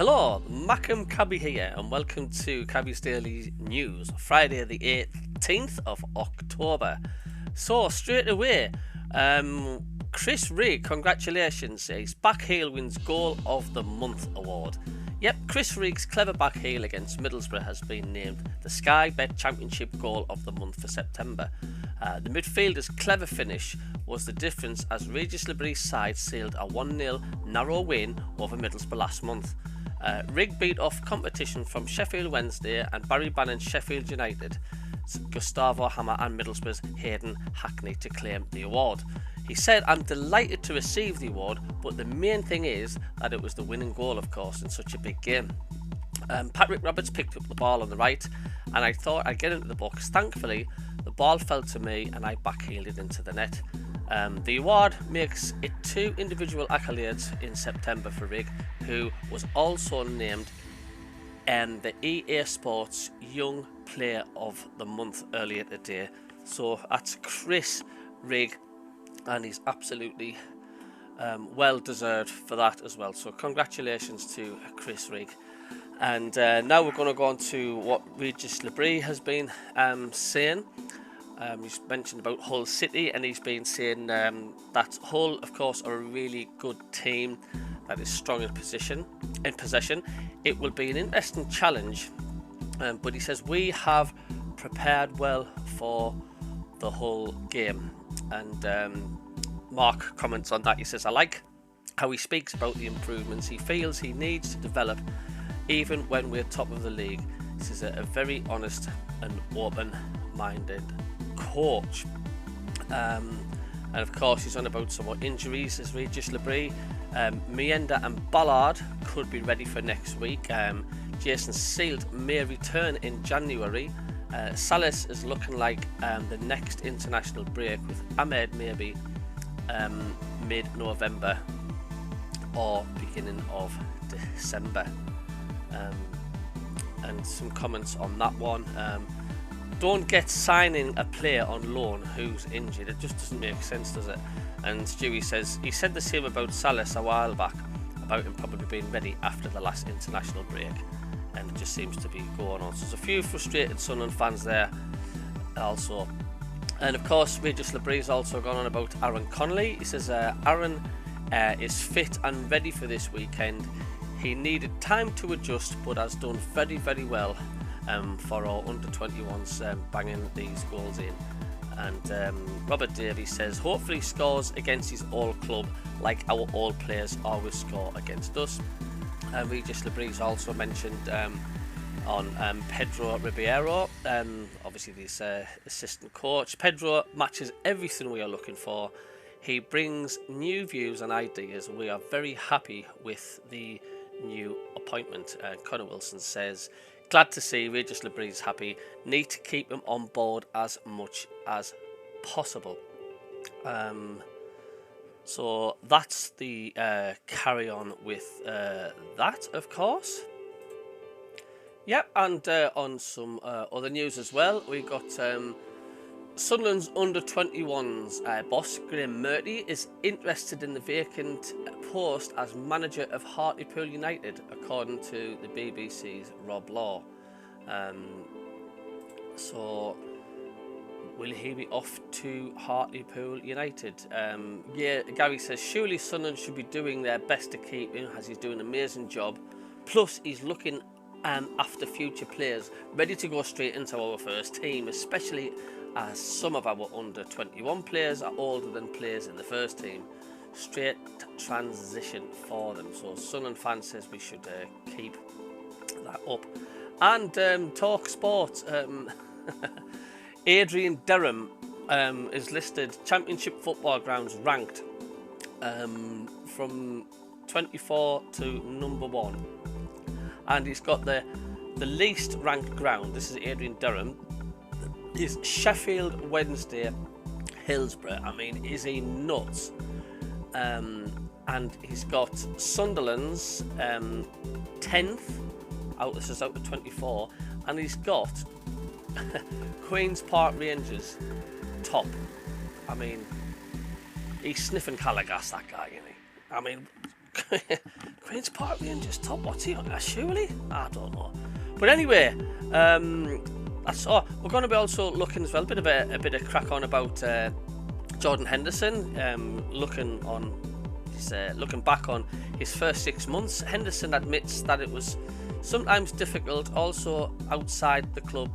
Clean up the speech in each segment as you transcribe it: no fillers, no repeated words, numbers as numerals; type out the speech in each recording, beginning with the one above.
Hello, MACKEM Cabbie here, and welcome to Cabbie's Daily News, Friday the 18th of October. So, straight away, Chris Rigg, congratulations, his back heel wins Goal of the Month award. Yep, Chris Rigg's clever back heel against Middlesbrough has been named the Sky Bet Championship Goal of the Month for September. The midfielder's clever finish was the difference as Regis Lebrie's side sealed a 1-0 narrow win over Middlesbrough last month. Rigg beat off competition from Sheffield Wednesday and Barry Bannon's Sheffield United, Gustavo Hammer and Middlesbrough's Hayden Hackney to claim the award. He said, "I'm delighted to receive the award, but the main thing is that it was the winning goal, of course, in such a big game." Patrick Roberts picked up the ball on the right, and I thought I'd get into the box. Thankfully, the ball fell to me and I backheeled it into the net. The award makes it 2 individual accolades in September for Rigg, who was also named the EA Sports Young Player of the Month earlier today. So that's Chris Rigg, and he's absolutely well deserved for that as well. So congratulations to Chris Rigg. And now we're going to go on to what Regis Lebrie has been saying. He's mentioned about Hull City, and he's been saying that Hull, of course, are a really good team that is strong in possession. It will be an interesting challenge, but he says we have prepared well for the Hull game. And Mark comments on that. He says, "I like how he speaks about the improvements he feels he needs to develop, even when we're top of the league. This is a very honest and open-minded coach." And of course he's on about some more injuries as Regis Lebrie. Mienda and Ballard could be ready for next week. Jason Sealt may return in January. Salas is looking like the next international break, with Ahmed maybe mid-November or beginning of December. And some comments on that one. Don't get signing a player on loan who's injured. It just doesn't make sense, does it? And Stewie says he said the same about Salas a while back, about him probably being ready after the last international break, and it just seems to be going on. So there's a few frustrated Sunderland fans there also. And of course Regis Lebrie's also gone on about Aaron Connolly. He says Aaron is fit and ready for this weekend. He needed time to adjust, but has done very, very well for our under-21s, banging these goals in. And Robert Davies says hopefully he scores against his old club like our old players always score against us. Regis Lebrie's also mentioned on Pedro Ribeiro, obviously this assistant coach. Pedro matches everything we are looking for. He brings new views and ideas. We are very happy with the new appointment. Connor Wilson says, "Glad to see Regis Lebrie's happy. Need to keep him on board as much as possible." So that's the carry on with that, of course. Yep, and on some other news as well, we got Sunderland's under-21s boss Graham Murty is interested in the vacant post as manager of Hartlepool United, according to the BBC's Rob Law. So will he be off to Hartlepool United? Yeah, Gary says surely Sunderland should be doing their best to keep him, as he's doing an amazing job. Plus he's looking after future players, ready to go straight into our first team, especially as some of our under-21 players are older than players in the first team. Straight transition for them. So Sunderland fan says we should keep that up. And talk sport. Adrian Durham is listed Championship football grounds ranked from 24 to number 1, and he's got the least ranked ground. This is Adrian Durham. Is Sheffield Wednesday Hillsborough. I mean, is he nuts? And he's got Sunderland's 10th out. This is out of 24, and he's got Queen's Park Rangers top. I mean, he's sniffing Calagas, that guy, isn't he? I mean, Queen's Park Rangers top. What's he on? Surely? I don't know. But anyway, that's all. We're going to be also looking as well, a bit of crack on about Jordan Henderson. Looking back on his first 6 months. Henderson admits that it was sometimes difficult. Also outside the club,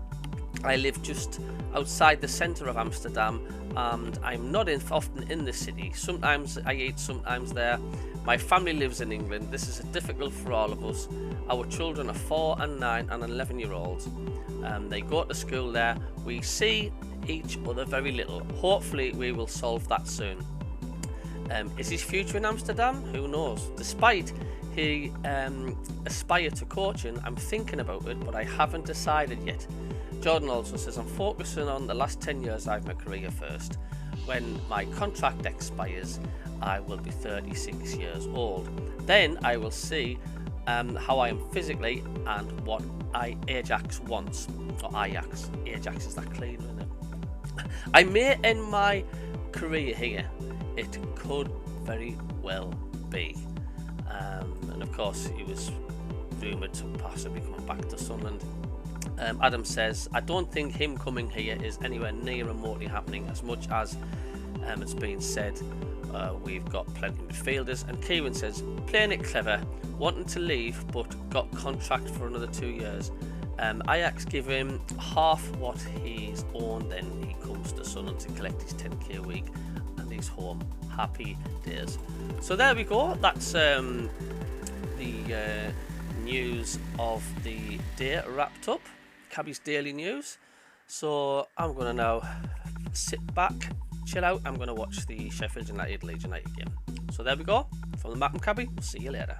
I live just outside the centre of Amsterdam, and I'm not often in the city. Sometimes I eat, sometimes there. My family lives in England. This is difficult for all of us. Our children are 4 and 9 and 11-year-olds. They go to school there. We see each other very little. Hopefully we will solve that soon. Is his future in Amsterdam? Who knows? Despite he aspire to coaching, I'm thinking about it, but I haven't decided yet. Jordan also says, I'm focusing on the last 10 years of my career first. When my contract expires, I will be 36 years old. Then I will see how I am physically and what Ajax wants. Or Ajax. Ajax is that clean, isn't it? I may end my career here. It could very well be. And of course, he was rumoured to possibly come back to Sunderland. Adam says, I don't think him coming here is anywhere near remotely happening, as much as it's been said. We've got plenty of midfielders. And Kieran says, playing it clever, wanting to leave but got contract for another 2 years. Ajax give him half what he's owned, then he comes to Sunderland to collect his 10k a week and he's home. Happy days. So there we go. That's the news of the day wrapped up. Cabbies Daily News. So I'm going to now sit back, chill out. I'm going to watch the Sheffield United Leeds United game. So there we go. From the MACKEM Cabby, see you later.